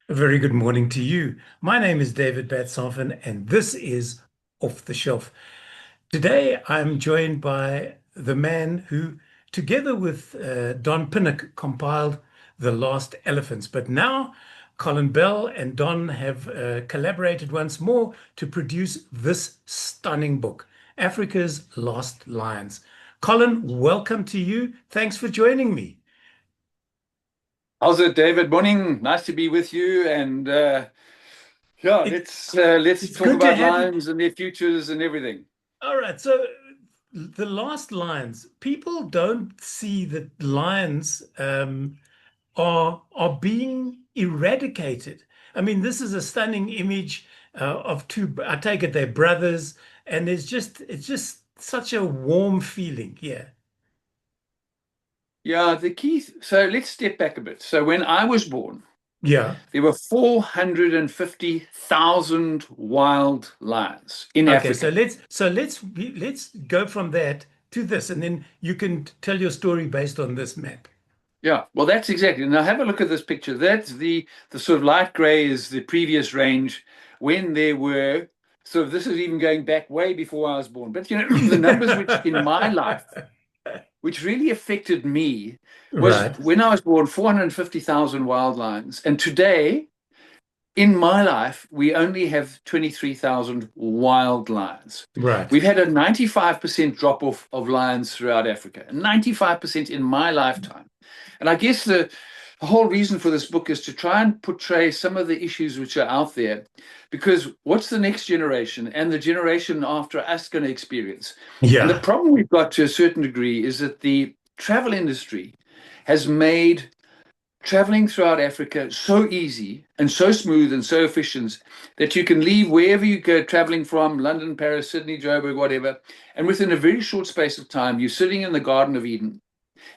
A very good morning to you. My name is David Batsoffen, and this is Off the Shelf. Today, I'm joined by the man who, together with Don Pinnock, compiled The Last Elephants. But now, Colin Bell and Don have collaborated once more to produce this stunning book, Africa's Lost Lions. Colin, welcome to you. Thanks for joining me. How's it, David? Morning. Nice to be with you. And yeah, It, let's it's talk good to about have you. lions and their futures and everything. All right, so the last lions, people don't see that lions are being eradicated. I mean, this is a stunning image of two. I take it they're brothers, and it's just such a warm feeling. Yeah, Yeah, the key. So let's step back a bit. So when I was born, yeah. there were 450,000 wild lions in Okay, so Africa. let's go from that to this, and then you can tell your story based on this map. Yeah, well, that's exactly. Now have a look at this picture. That's the sort of light gray is the previous range when there were. So this is even going back way before I was born. But the numbers which in my life which really affected me was Right, when I was born, 450,000 wild lions. And today, in my life, we only have 23,000 wild lions. right. We've had a 95% drop off of lions throughout Africa, 95% in my lifetime. And I guess the whole reason for this book is to try and portray some of the issues which are out there, because what's the next generation and the generation after us going to experience? And the Yeah, problem we've got to a certain degree is that the travel industry has made traveling throughout Africa so easy and so smooth and so efficient that you can leave wherever you go traveling from, London, Paris, Sydney, Joburg, whatever, and within a very short space of time, you're sitting in the Garden of Eden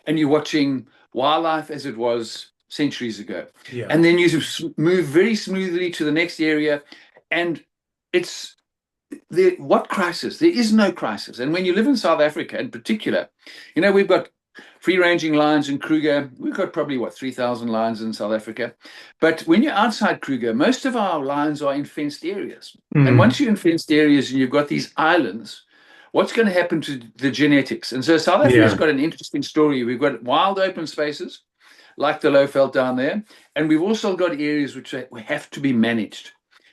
and you're watching wildlife as it was centuries ago. yeah, And then you move very smoothly to the next area. And it's what crisis? There is no crisis. And when you live in South Africa in particular, we've got free ranging lions in Kruger. We've got probably, 3,000 lions in South Africa. But when you're outside Kruger, most of our lions are in fenced areas. And mm, once you're in fenced areas and you've got these islands, what's going to happen to the genetics? And so South Africa's yeah, got an interesting story. We've got wild open spaces like the Lowveld down there, and we've also got areas which have to be managed.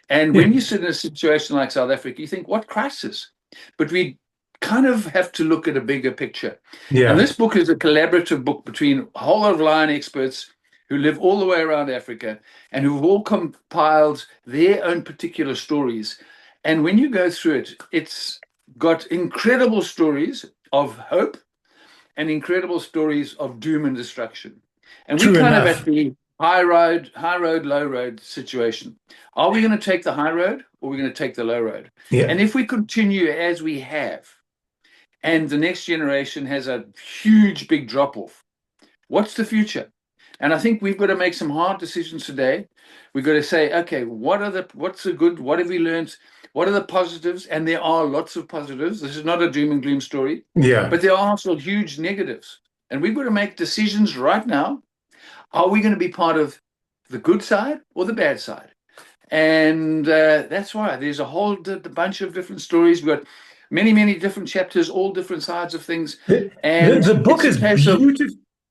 And yeah, when you sit in a situation like South Africa, you think, what crisis? But we kind of have to look at a bigger picture. And yeah, this book is a collaborative book between a whole lot of lion experts who live all the way around Africa and who've all compiled their own particular stories. And when you go through it, it's got incredible stories of hope and incredible stories of doom and destruction. And we true kind of at enough. the high road, low road situation. Are we going to take the high road or are we going to take the low road? Yeah, And if we continue as we have, and the next generation has a huge big drop off, what's the future? And I think we've got to make some hard decisions today. We've got to say, okay, what's the good? What have we learned? What are the positives? And there are lots of positives. This is not a doom and gloom story, yeah, but there are also huge negatives. And we've got to make decisions right now. Are we going to be part of the good side or the bad side? And that's why there's a whole bunch of different stories. We've got many, many different chapters, all different sides of things. the And the book it's a is case of,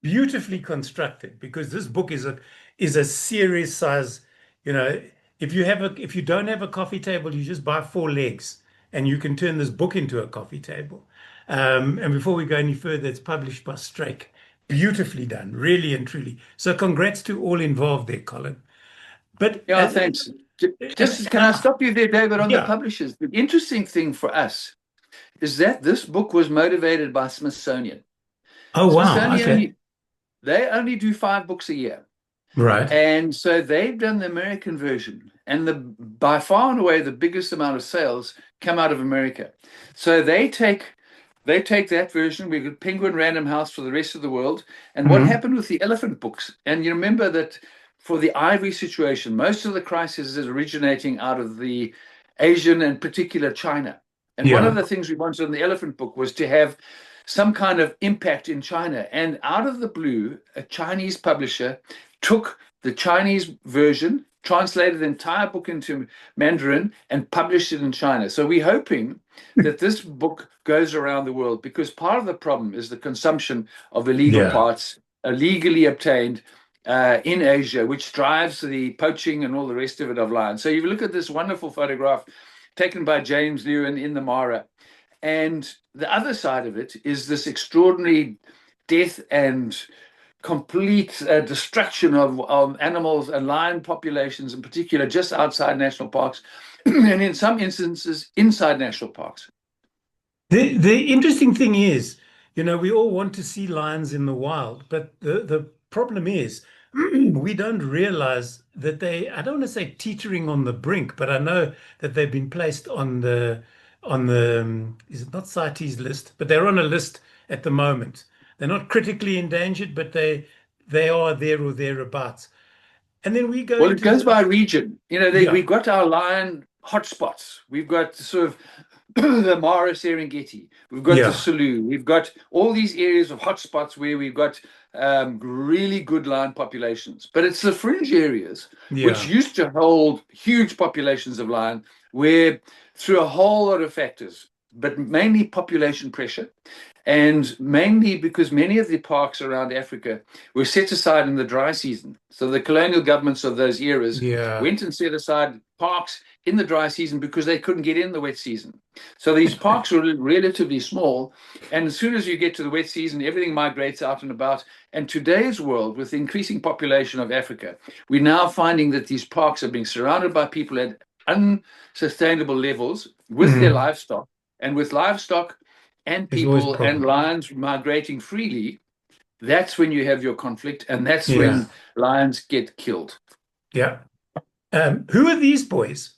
beautifully constructed because this book is a serious size. You know, if you don't have a coffee table, you just buy four legs, and you can turn this book into a coffee table. And before we go any further, it's published by Struik. Beautifully done, really and truly. So congrats to all involved there, Colin. But yeah, thanks. Just can I stop you there, David, on the yeah. publishers? The interesting thing for us is that this book was motivated by Smithsonian. Oh wow. Okay. Smithsonian, they only do 5 books a year. Right. And so they've done the American version, and by far and away the biggest amount of sales come out of America. So they take that version. We've got Penguin Random House for the rest of the world. And what Mhm. happened with the elephant books? And you remember that for the ivory situation, most of the crisis is originating out of the Asian and particular China. And one of Yeah. the things we wanted in the elephant book was to have some kind of impact in China. And out of the blue, a Chinese publisher took the Chinese version translated the entire book into Mandarin and published it in China. So we're hoping that this book goes around the world, because part of the problem is the consumption of illegal Yeah. parts illegally obtained in Asia, which drives the poaching and all the rest of it of lions. So you look at this wonderful photograph taken by James Lewin in the Mara, and the other side of it is this extraordinary death and complete destruction of animals and lion populations in particular, just outside national parks, and in some instances inside national parks. The interesting thing is, we all want to see lions in the wild, but the problem is we don't realize that I don't want to say teetering on the brink, but I know that they've been placed on the is it not CITES list, but they're on a list at the moment. They're not critically endangered, but they are there or thereabouts. And then we go Well, it into goes by region. yeah, We've got our lion hotspots. We've got sort of the Mara Serengeti. We've got the yeah, Selous. We've got all these areas of hotspots where we've got really good lion populations. But it's the fringe areas which yeah, used to hold huge populations of lion, where through a whole lot of factors, but mainly population pressure, and mainly because many of the parks around Africa were set aside in the dry season. So the colonial governments of those eras yeah, went and set aside parks in the dry season because they couldn't get in the wet season. So these parks were relatively small. And as soon as you get to the wet season, everything migrates out and about. And today's world, with the increasing population of Africa, we're now finding that these parks are being surrounded by people at unsustainable levels with their mm, livestock. And with livestock and there's always a people and problem. lions migrating freely, that's when you have your conflict, and that's Yeah, when lions get killed. yeah. Who are these boys?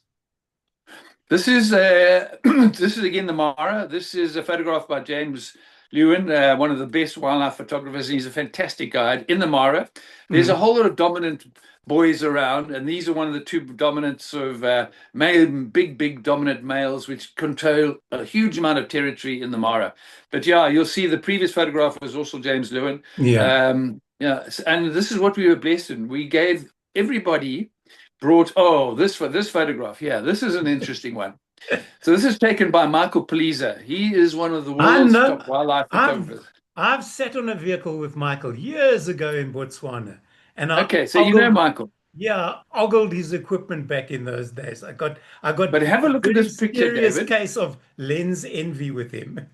This is this is again the Mara. This is a photograph by James Lewin, one of the best wildlife photographers. He's a fantastic guide in the Mara. There's a Mm, whole lot of dominant boys around, and these are one of the two dominant sort of male, big dominant males, which control a huge amount of territory in the Mara. But yeah, you'll see the previous photograph was also James Lewin. yeah. Yeah, and this is what we were blessed in. We gave everybody brought this for this photograph. Yeah, this is an interesting one. So this is taken by Michael Poliza. He is one of the I world's know. top wildlife I've photographers. I've sat on a vehicle with Michael years ago in Botswana, and I Okay, so you know ogled, Michael. yeah, ogled his equipment back in those days. I got But have a a look at very this picture, serious David. case of lens envy with him.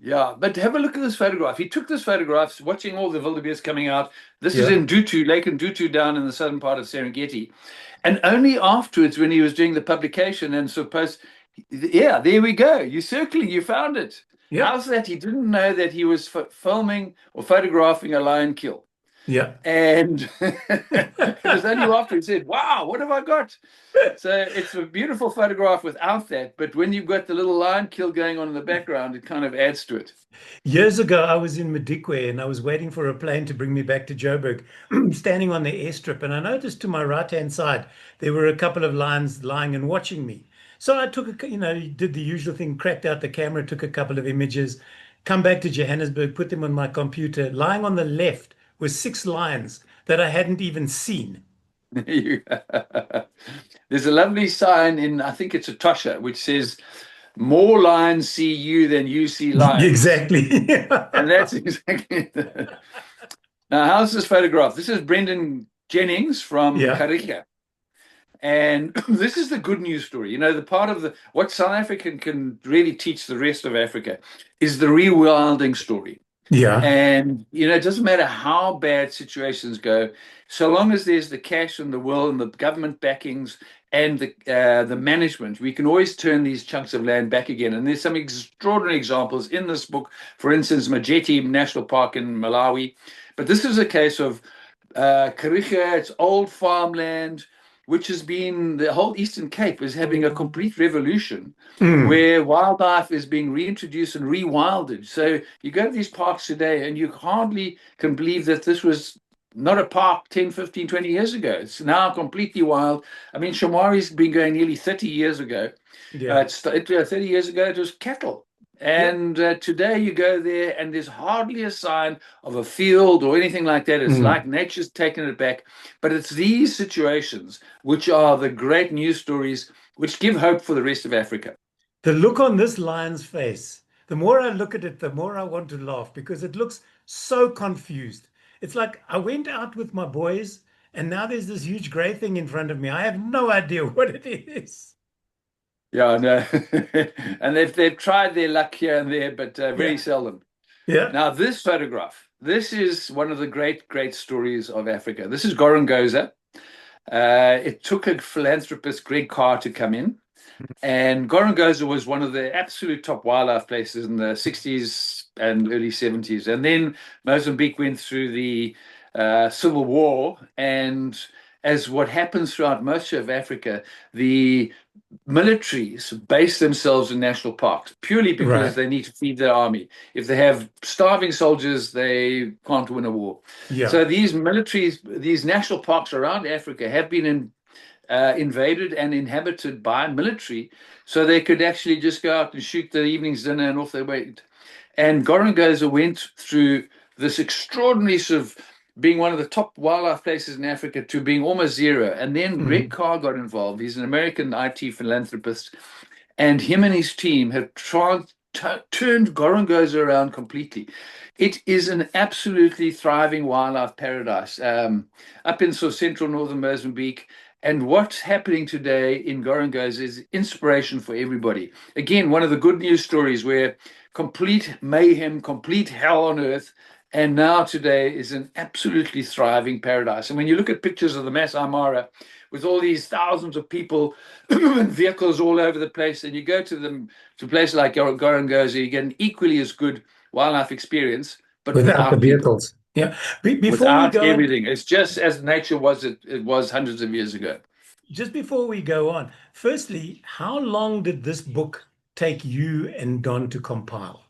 Yeah, but have a look at this photograph. He took this photograph watching all the wildebeest coming out. This is Yeah, in Dutu, Lake Ndutu down in the southern part of Serengeti. And only afterwards, when he was doing the publication and supposed, yeah, there we go. You circling, you found it. yeah, How's that? He didn't know that he was filming or photographing a lion kill. yeah. And it was only after he said, wow, what have I got? So it's a beautiful photograph without that. But when you've got the little lion kill going on in the background, it kind of adds to it. Years ago, I was in Madikwe and I was waiting for a plane to bring me back to Joburg, standing on the airstrip, and I noticed to my right-hand side there were a couple of lions lying and watching me. So I took did the usual thing, cracked out the camera, took a couple of images, come back to Johannesburg, put them on my computer. Lying on the left were six lions that I hadn't even seen. There's a lovely sign in, I think it's a Tosha, which says, more lions see you than you see lions. Exactly. And that's exactly the... Now, how's this photograph? This is Brendan Jennings from Yeah, Kariga. And this is the good news story. The part of what South Africa can really teach the rest of Africa is the rewilding story. yeah, And it doesn't matter how bad situations go, so long as there's the cash and the will and the government backings and the management, we can always turn these chunks of land back again. And there's some extraordinary examples in this book. For instance, Majeti National Park in Malawi. But this is a case of Kariga, it's old farmland, which has been, the whole Eastern Cape is having a complete revolution mm, where wildlife is being reintroduced and rewilded. So you go to these parks today and you hardly can believe that this was not a park 10, 15, 20 years ago. It's now completely wild. I mean, Shamwari's been going nearly 30 years ago. yeah. 30 years ago, it was cattle. Yeah. And today you go there and there's hardly a sign of a field or anything like that. It's Mm. like nature's taken it back. But it's these situations which are the great news stories which give hope for the rest of Africa. The look on this lion's face, the more I look at it, the more I want to laugh because it looks so confused. It's like I went out with my boys and now there's this huge gray thing in front of me. I have no idea what it is. Yeah, no. And they've tried their luck here and there, but very Yeah. seldom. Yeah. Now, this photograph, this is one of the great stories of Africa. This is Gorongosa. It took a philanthropist, Greg Carr, to come in. And Gorongosa was one of the absolute top wildlife places in the 60s and early 70s. And then Mozambique went through the civil war. And as what happens throughout most of Africa, the militaries base themselves in national parks purely because Right. they need to feed their army. If they have starving soldiers, they can't win a war. Yeah. So these militaries, these national parks around Africa have been invaded and inhabited by military, so they could actually just go out and shoot the evening's dinner and off they went. And Gorongosa went through this extraordinary sort of being one of the top wildlife places in Africa to being almost zero. And then Greg Mm. Carr got involved. He's an American IT philanthropist, and him and his team have turned Gorongosa around completely. It is an absolutely thriving wildlife paradise up in sort of central northern Mozambique. And what's happening today in Gorongosa is inspiration for everybody. Again, one of the good news stories where complete mayhem, complete hell on earth, and now today is an absolutely thriving paradise. And when you look at pictures of the Masai Mara with all these thousands of people and vehicles all over the place, and you go to them to a place like Gorongosa, you get an equally as good wildlife experience, but Without the without people, vehicles. Yeah. Before we without go on, everything. It's just as nature was it was hundreds of years ago. just before we go on, firstly, how long did this book take you and Don to compile?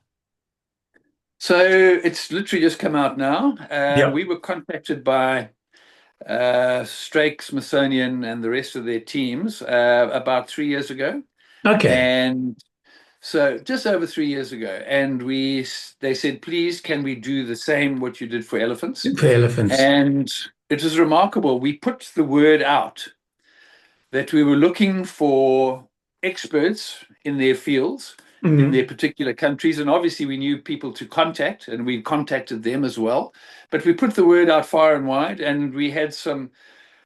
So it's literally just come out now. Yeah. We were contacted by Struik, Smithsonian, and the rest of their teams about 3 years ago, Okay. and so just over 3 years ago, and they said, please, can we do the same what you did for elephants? For elephants. And it was remarkable. We put the word out that we were looking for experts in their fields, in their Mm. particular countries. And obviously, we knew people to contact, and we contacted them as well. But we put the word out far and wide, and we had some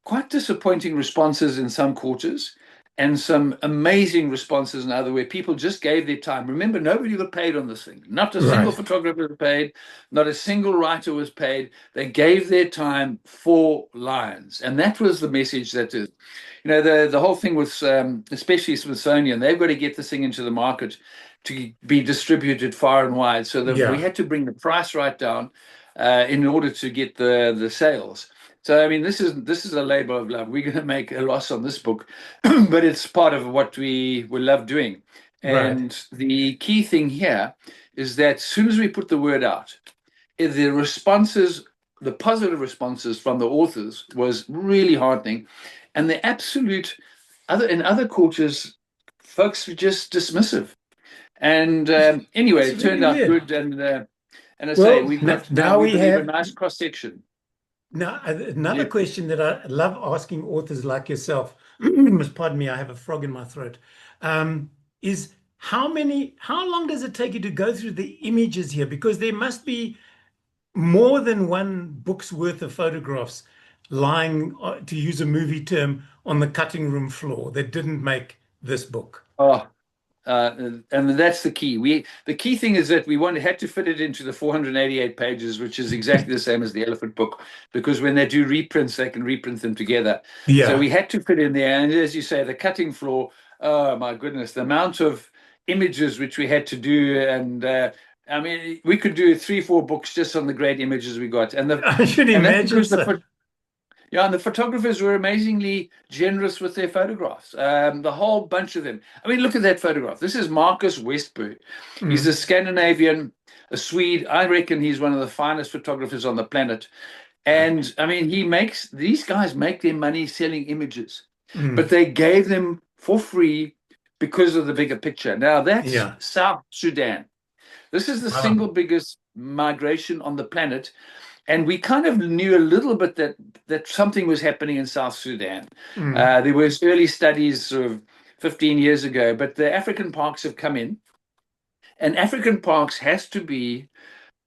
quite disappointing responses in some quarters and some amazing responses in other where people just gave their time. Remember, nobody got paid on this thing. Not a single Right. photographer was paid, not a single writer was paid. They gave their time for lions. And that was the message that is, the whole thing with especially Smithsonian, they've got to get this thing into the market to be distributed far and wide. So that we Yeah. had to bring the price right down in order to get the sales. So I mean, this is a labor of love. We're going to make a loss on this book, but it's part of what we love doing. Right. And the key thing here is that as soon as we put the word out, the responses, the positive responses from the authors was really heartening, and the absolute other cultures, folks were just dismissive. And It's anyway, it very turned out weird. good, and I say Well, we've got now now we we believe a have nice cross section. now another Yeah. question that I love asking authors like yourself. Pardon me, I have a frog in my throat. Is how long does it take you to go through the images here? Because there must be more than one book's worth of photographs lying, to use a movie term, on the cutting room floor that didn't make this book. Oh, and that's the key. The key thing is that had to fit it into the 488 pages, which is exactly the same as the elephant book, because when they do reprints, they can reprint them together. So Yeah. we had to fit in there, and as you say, the cutting floor. Oh my goodness, the amount of images which we had to do, and I mean, we could do 3, 4 books just on the great images we got, I should and that's imagine because so. yeah, and the photographers were amazingly generous with their photographs. The whole bunch of them. I mean, look at that photograph. This is Marcus Westberg. He's a Mm, Scandinavian, a Swede. I reckon he's one of the finest photographers on the planet. And I mean, these guys make their money selling images, but mm, they gave them for free because of the bigger picture. Now, that's yeah. South Sudan. This is the Wow. single biggest migration on the planet. And we kind of knew a little bit that something was happening in South Sudan. Mm. There was early studies sort of 15 years ago, but the African parks have come in, and African parks has to be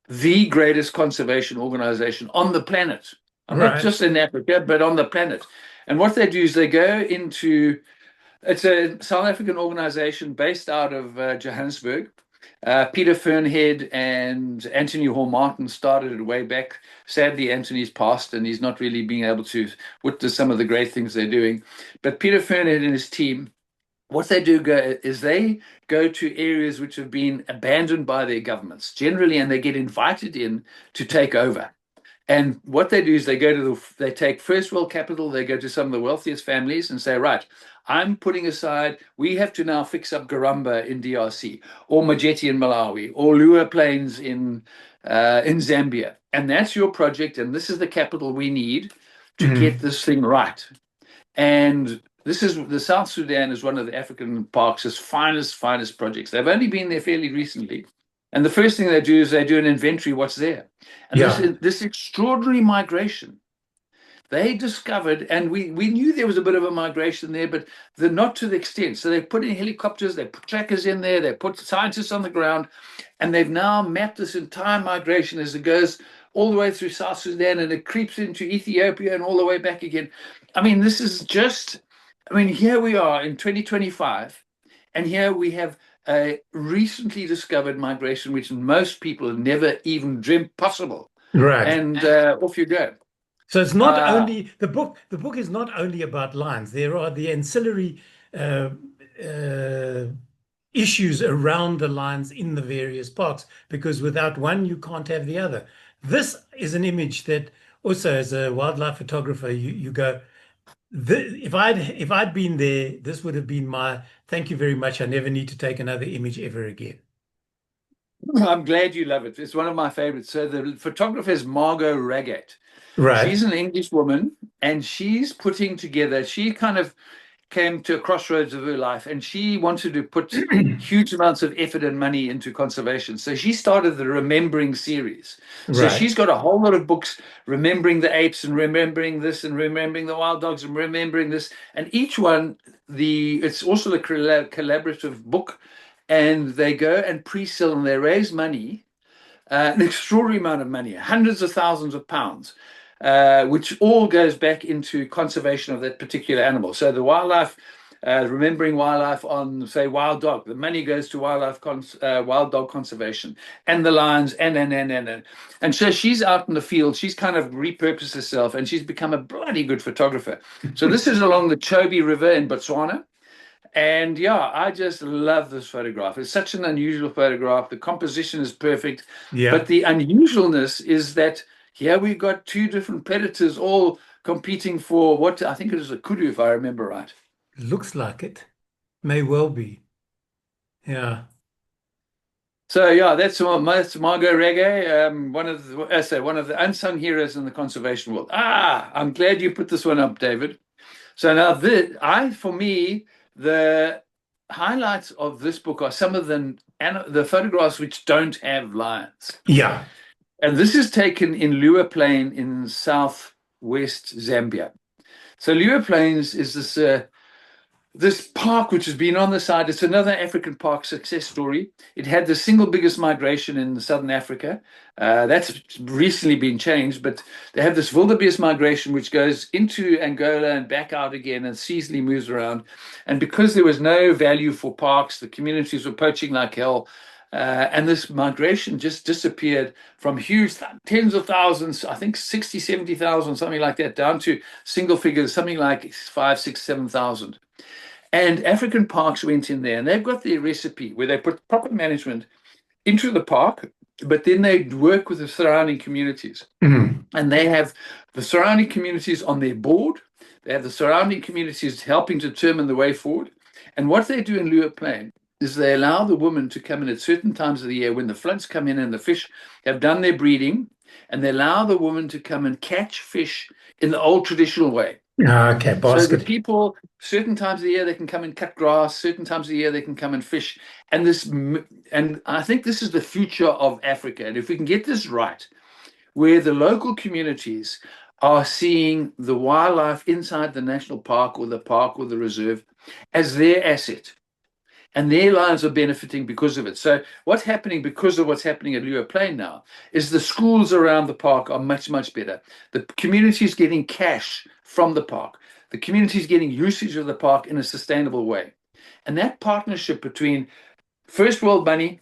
the greatest conservation organization on the planet. I'm not Right. just in Africa, but on the planet. And what they do is they go into it's a South African organization based out of Johannesburg. Peter Fernhead and Anthony Hall Martin started it way back. Sadly, Anthony's passed and he's not really being able to witness some of the great things they're doing. But Peter Fernhead and his team, what they do is they go to areas which have been abandoned by their governments generally, and they get invited in to take over. And what they do is they take first world capital, they go to some of the wealthiest families and say, right, I'm putting aside, we have to now fix up Garamba in DRC, or Majeti in Malawi, or Lua Plains in Zambia. And that's your project, and this is the capital we need to get Mm. this thing right. And this is the South Sudan is one of the African parks' finest projects. They've only been there fairly recently. And the first thing they do is they do an inventory what's there. And Yeah. this extraordinary migration, they discovered, and we knew there was a bit of a migration there, but not to the extent. So they put in helicopters, they put trackers in there, they put scientists on the ground, and they've now mapped this entire migration as it goes all the way through South Sudan and it creeps into Ethiopia and all the way back again. I mean, this is just, I mean, here we are in 2025, and here we have a recently discovered migration which most people have never even dreamt possible. Right. And off you go. So it's not Uh, only the book is not only about lions. There are the ancillary uh, uh, issues around the lions in the various parks, because without one, you can't have the other. This is an image that also, as a wildlife photographer, you go, if I'd been there, this would have been my thank you very much. I never need to take another image ever again. I'm glad you love it. It's one of my favorites. So the photographer is Margot Raggett. Right. She's an English woman, and she's putting together, she kind of came to a crossroads of her life, and she wanted to put huge amounts of effort and money into conservation. So she started the Remembering series. So Right. she's got a whole lot of books remembering the apes and remembering this and remembering the wild dogs and remembering this. And each one, it's also a collaborative book, and they go and pre-sell and they raise money, an extraordinary amount of money, hundreds of thousands of pounds, which all goes back into conservation of that particular animal. So the wildlife, remembering wildlife on, say, wild dog, the money goes to wild dog conservation, and the lions, and so she's out in the field. She's kind of repurposed herself, and she's become a bloody good photographer. So this is along the Chobe River in Botswana. And yeah, I just love this photograph. It's such an unusual photograph. The composition is perfect, Yeah. but the unusualness is that here we've got two different predators all competing for what I think it is a kudu, if I remember right. Looks like it. May well be. Yeah. So yeah, that's Margot Reggae, one of the unsung heroes in the conservation world. Ah, I'm glad you put this one up, David. So now, for me, the highlights of this book are some of the photographs which don't have lions, Yeah. and this is taken in Lua Plain in southwest Zambia. So Lua Plains is this park which has been on the side. It's another African park success story. It had the single biggest migration in southern Africa. That's recently been changed, but they have this wildebeest migration which goes into Angola and back out again and seasonally moves around. And because there was no value for parks, the communities were poaching like hell. And this migration just disappeared from huge tens of thousands, I think 60, 70,000, something like that, down to single figures, something like 5, 6, 7,000. And African parks went in there and they've got their recipe where they put proper management into the park, but then they work with the surrounding communities. Mhm. And they have the surrounding communities on their board. They have the surrounding communities helping determine the way forward. And what they do in Lua Plain is they allow the women to come in at certain times of the year when the floods come in and the fish have done their breeding, and they allow the woman to come and catch fish in the old traditional way. Ah, okay, So the basket. people, certain times of the year they can come and cut grass, certain times of the year they can come and fish. And I think this is the future of Africa. And if we can get this right, where the local communities are seeing the wildlife inside the national park or the reserve as their asset, and their lives are benefiting because of it. So what's happening because of what's happening at Lua Plain now is the schools around the park are much, much better. The community is getting cash from the park. The community is getting usage of the park in a sustainable way. And that partnership between first world money,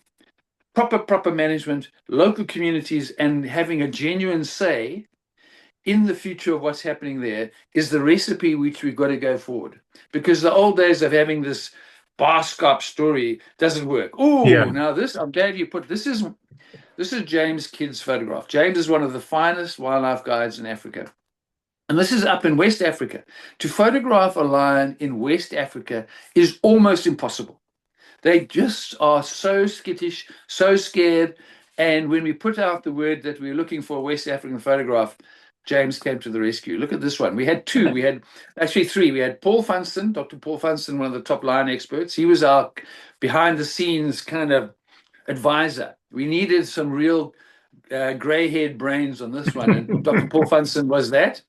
proper management, local communities, and having a genuine say in the future of what's happening there is the recipe which we've got to go forward. Because the old days of having this bar scarp story doesn't work. Oh, Yeah. now this, I'm glad you put this is James Kidd's photograph. James is one of the finest wildlife guides in Africa. And this is up in West Africa. To photograph a lion in West Africa is almost impossible. They just are so skittish, so scared. And when we put out the word that we were looking for a West African photograph, James came to the rescue. Look at this one. We had two. We had actually three. We had Paul Funston, Dr. Paul Funston, one of the top lion experts. He was our behind the scenes kind of advisor. We needed some real gray haired brains on this one. And Dr. Paul Funston was that.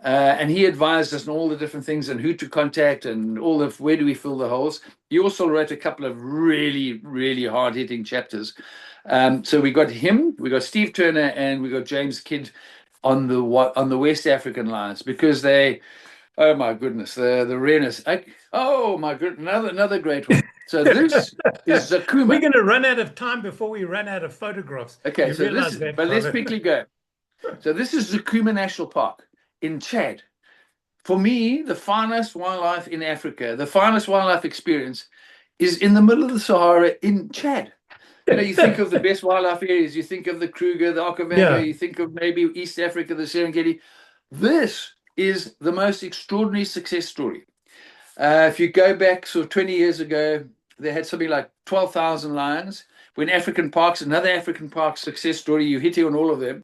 And he advised us on all the different things and who to contact and all of where do we fill the holes. He also wrote a couple of really, really hard hitting chapters. So we got him, we got Steve Turner, and we got James Kidd on the West African lions because they, oh my goodness, the rareness. Oh my goodness, another great one. So this is We're Zakuma. going to run out of time before we run out of photographs. Okay, You realize that, but let's Colin? quickly go. So this is Zakuma National Park in Chad. For me, the finest wildlife in Africa, the finest wildlife experience is in the middle of the Sahara in Chad. You know, you think of the best wildlife areas, you think of the Kruger, the Okavango, Yeah, you think of maybe East Africa, the Serengeti. This is the most extraordinary success story. If you go back sort of 20 years ago, they had something like 12,000 lions. When African parks, another African park success story, you hit on all of them.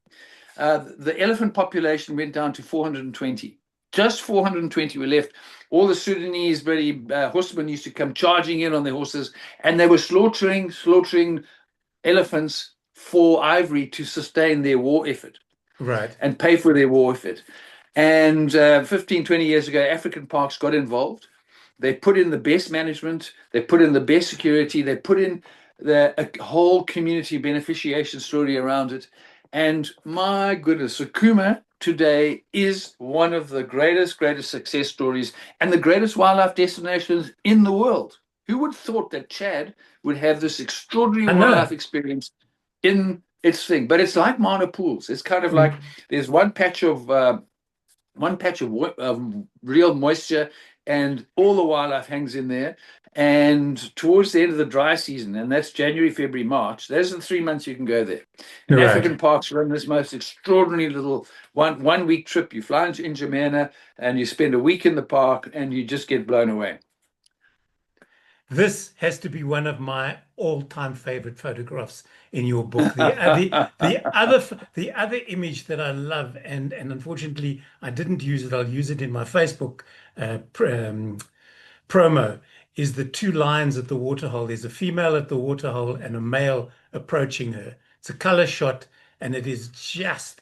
The elephant population went down to 420. Just 420 were left. All the Sudanese horsemen used to come charging in on their horses, and they were slaughtering elephants for ivory to sustain their war effort right. and pay for their war effort. And 15, 20 years ago, African parks got involved. They put in the best management, they put in the best security, they put in a whole community beneficiation story around it. And my goodness, Sakuma today is one of the greatest success stories and the greatest wildlife destinations in the world. Who would have thought that Chad would have this extraordinary I wildlife know. experience in its thing? But it's like Mana Pools. It's kind of like Mm. there's one patch of real moisture, and all the wildlife hangs in there. And towards the end of the dry season, and that's January, February, March, those are the 3 months you can go there. And Right. African parks run this most extraordinary little one week trip. You fly into N'Djamena and you spend a week in the park and you just get blown away. This has to be one of my all-time favorite photographs in your book. The other image that I love, and unfortunately I didn't use it. I'll use it in my Facebook promo. Is the two lions at the waterhole. There's a female at the waterhole and a male approaching her. It's a color shot, and it is just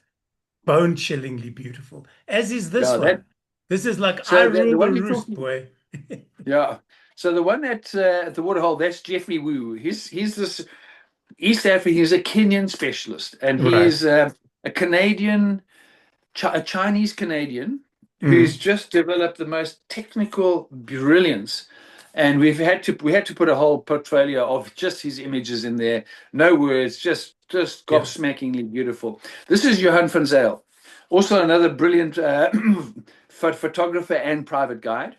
bone-chillingly beautiful. As is this Yeah, one. This is like I so the rule the one you're roost, talking. boy. Yeah. So the one at the waterhole, that's Jeffrey Wu. He's this East African. He's a Kenyan specialist, and he Right. is a a Chinese Canadian who's Mm. just developed the most technical brilliance. And we had to put a whole portfolio of just his images in there. No words, just Yeah. gobsmackingly beautiful. This is Johan van Zyl, also another brilliant photographer and private guide.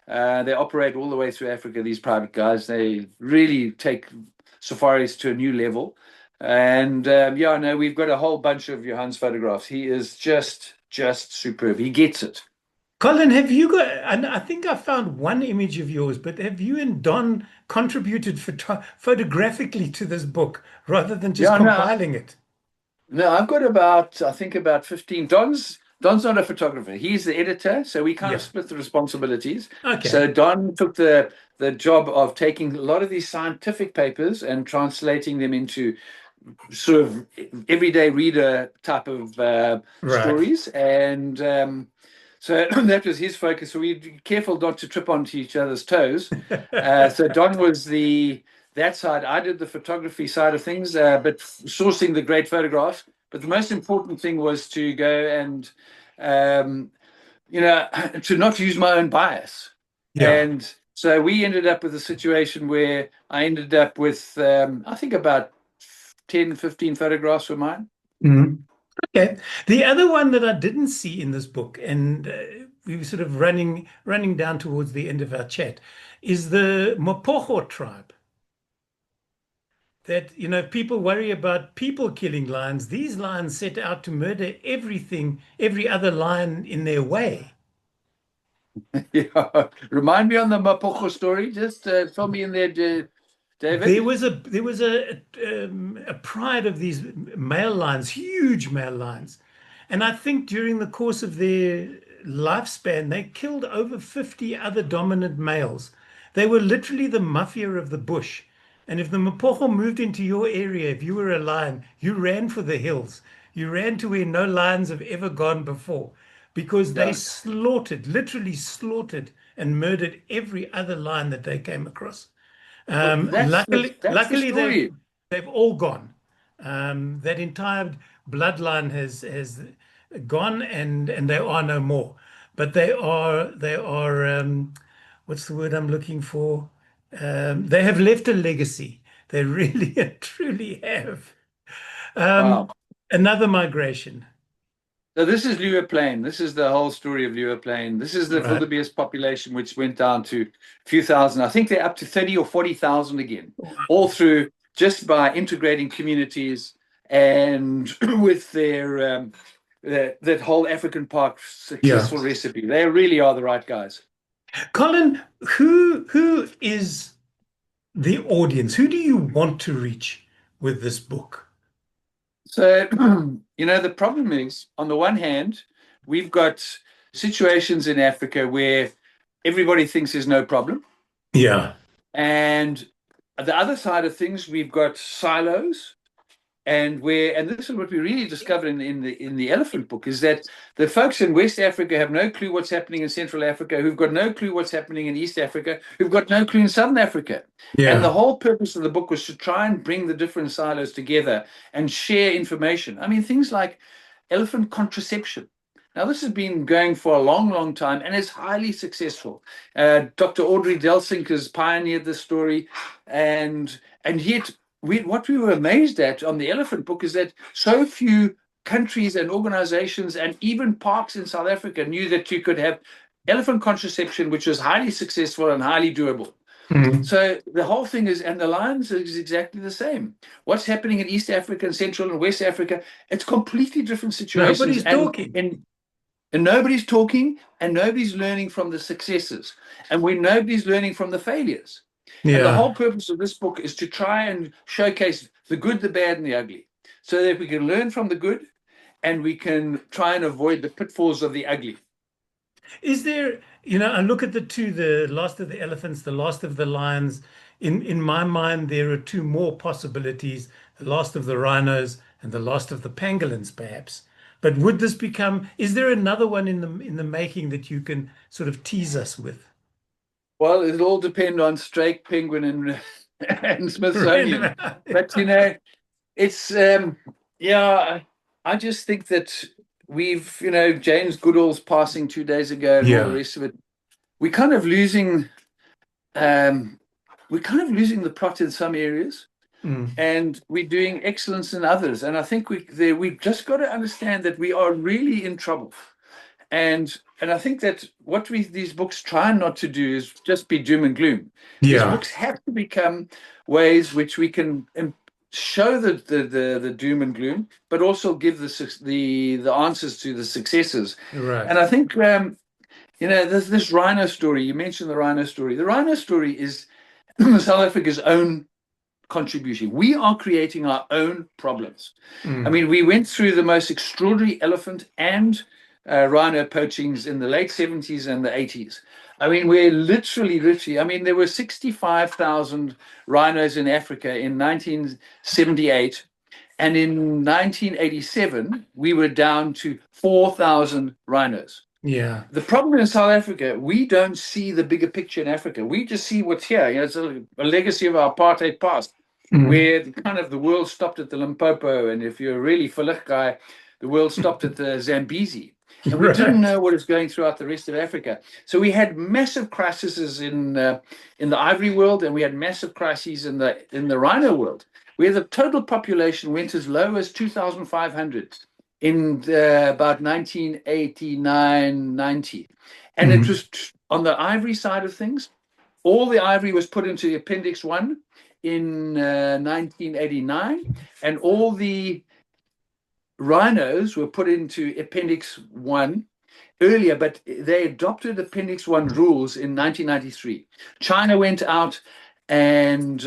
They operate all the way through Africa, these private guides. They really take safaris to a new level. And yeah, no, we've got a whole bunch of Johan's photographs. He is just superb. He gets it. Colin, have you got, and I think I found one image of yours, but have you and Don contributed photographically to this book rather than just Yeah, no, compiling it? no, I've got about, I think about 15. Don's not a photographer. He's the editor, so we kind of Yeah. split the responsibilities. Okay. So Don took the job of taking a lot of these scientific papers and translating them into sort of everyday reader type of Right. stories. And so that was his focus. So we were careful not to trip onto each other's toes. So Don was that side. I did the photography side of things, but sourcing the great photographs. But the most important thing was to go and, um, to not use my own bias. Yeah. And so we ended up with a situation where I ended up with, I think, about 10, 15 photographs were mine. Mhm. Okay. The other one that I didn't see in this book, and we were sort of running down towards the end of our chat, is the Mapocho tribe. That, people worry about people killing lions. These lions set out to murder everything, every other lion in their way. Yeah. Remind me on the Mapocho story. Just fill me in there, David. There was a pride of these male lions, huge male lions, and I think during the course of their lifespan, they killed over 50 other dominant males. They were literally the mafia of the bush. And if the Mapocho moved into your area, if you were a lion, you ran for the hills. You ran to where no lions have ever gone before because they Yeah. slaughtered, literally slaughtered and murdered every other lion that they came across. Well, that's the Luckily, story. they've all gone. That entire bloodline has gone, and they are no more. But they are what's the word I'm looking for? They have left a legacy. They really and truly have. Wow. Another migration, So this is Liuwa Plain. This is the whole story of Liuwa Plain. This is the right? wildebeest population, which went down to a few thousand. I think they're up to 30 or 40,000 again, all through just by integrating communities and with that whole African Park Yeah. successful recipe. They really are the right guys. Colin, who is the audience? Who do you want to reach with this book? So, the problem is, on the one hand, we've got situations in Africa where everybody thinks there's no problem. Yeah. And the other side of things, we've got silos, and this is what we really discovered in the elephant book, is that the folks in West Africa have no clue what's happening in Central Africa, who've got no clue what's happening in East Africa, who've got no clue in Southern Africa. And the Yeah. whole purpose of the book was to try and bring the different silos together and share information. I mean, things like elephant contraception. Now, this has been going for a long, long time, and it's highly successful. Dr. Audrey Delsink has pioneered this story, and yet what we were amazed at on the elephant book is that so few countries and organizations and even parks in South Africa knew that you could have elephant contraception, which was highly successful and highly doable. Mhm. So the whole thing is, and the lions is exactly the same. What's happening in East Africa and Central and West Africa, it's completely different situations. Nobody's talking. And nobody's talking and nobody's learning from the successes. And when nobody's learning from the failures. And the Yeah. whole purpose of this book is to try and showcase the good, the bad, and the ugly, so that we can learn from the good and we can try and avoid the pitfalls of the ugly. Is there, I look at the two, the last of the elephants, the last of the lions. In my mind, there are two more possibilities, the last of the rhinos and the last of the pangolins, perhaps. But would this become, is there another one in the making that you can sort of tease us with? Well, it'll all depend on Struik, Penguin, and Smithsonian. But it's yeah. I just think that we've James Goodall's passing 2 days ago and all the Yeah. rest of it. We're kind of losing um, the plot in some areas, Mm. and we're doing excellence in others. And I think we've just got to understand that we are really in trouble. And I think that what these books try not to do is just be doom and gloom. These Yeah. books have to become ways which we can show the doom and gloom, but also give the answers to the successes. Right. And I think this rhino story. You mentioned the rhino story. The rhino story is South Africa's own contribution. We are creating our own problems. I Mm. mean, we went through the most extraordinary elephant and rhino poachings in the late 70s and the 80s. I mean, we're literally, I mean, there were 65,000 rhinos in Africa in 1978. And in 1987, we were down to 4,000 rhinos. Yeah. The problem in South Africa, we don't see the bigger picture in Africa. We just see what's here. You know, it's a legacy of our apartheid past, Mm. where the world stopped at the Limpopo, and if you're a really Philip guy, the world stopped at the Zambezi. And we didn't Right. know what was going throughout the rest of Africa. So we had massive crises in the ivory world, and we had massive crises in the rhino world, where the total population went as low as 2,500 in about 1989, 90. And it Mm. was on the ivory side of things. All the ivory was put into Appendix 1 in 1989, and all the rhinos were put into Appendix 1 earlier, but they adopted Appendix 1 rules in 1993. China went out and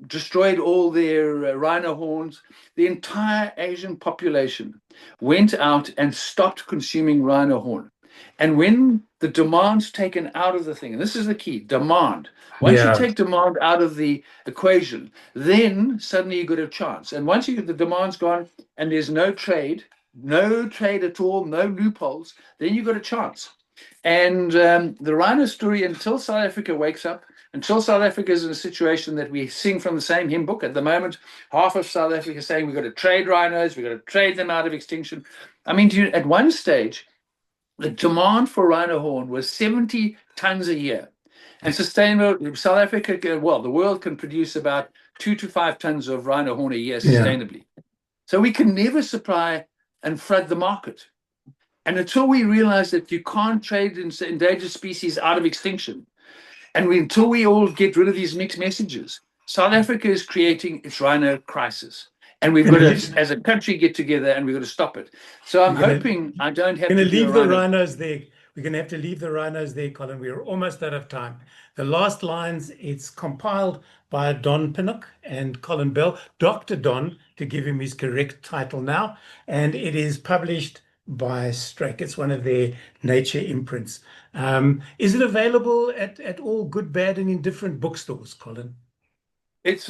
destroyed all their rhino horns. The entire Asian population went out and stopped consuming rhino horn. And when the demand's taken out of the thing, and this is the key, demand. Once you Yeah. take demand out of the equation, then suddenly you got a chance. And once the demand's gone and there's no trade at all, no loopholes, then you got a chance. And the rhino story, until South Africa wakes up, until South Africa is in a situation that we sing from the same hymn book at the moment, half of South Africa is saying we've got to trade rhinos, we've got to trade them out of extinction. I mean, at one stage, the demand for rhino horn was 70 tons a year. And sustainable, South Africa, well, the world can produce about 2 to 5 tons of rhino horn a year Yeah. sustainably. So we can never supply and flood the market. And until we realize that you can't trade endangered species out of extinction, and until we all get rid of these mixed messages, South Africa is creating its rhino crisis. And we've got Gonna to, leave, as a country, get together and we've got to stop it. So I'm we're gonna hoping I don't have going to to do a leave the rhino. rhinos there. We're going to have to leave the rhinos there, Colin. We're almost out of time. The last lines, it's compiled by Don Pinnock and Colin Bell, Dr. Don, to give him his correct title now. And it is published by Struik. It's one of their nature imprints. Is it available at all good, bad, and indifferent bookstores, Colin? It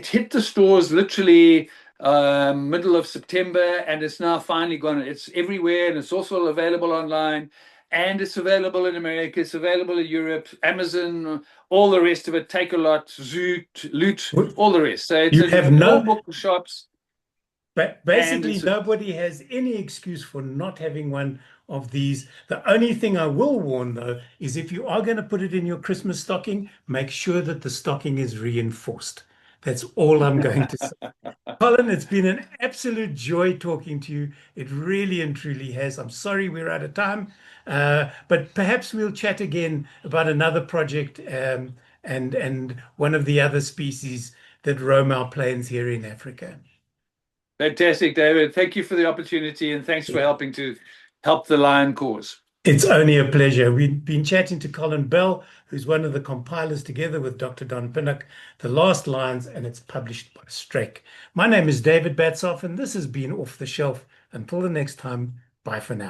hit the stores literally middle of September, and it's now finally gone. It's everywhere, and it's also available online, and it's available in America. It's available in Europe, Amazon, all the rest of it. Take a lot, Zoot, Loot, all the rest. So it's You have in all no, bookshops, but and basically, it's nobody has any excuse for not having one of these. The only thing I will warn, though, is if you are going to put it in your Christmas stocking, make sure that the stocking is reinforced. That's all I'm going to say. Colin, it's been an absolute joy talking to you. It really and truly has. I'm sorry we're out of time, but perhaps we'll chat again about another project and one of the other species that roam our plains here in Africa. fantastic, David. Thank you for the opportunity, and thanks for helping to help the lion cause. It's only a pleasure. We've been chatting to Colin Bell, who's one of the compilers together with Dr. Don Pinnock, The Last Lines, and it's published by Struik. My name is David Batsoff, and this has been Off the Shelf. Until the next time, bye for now.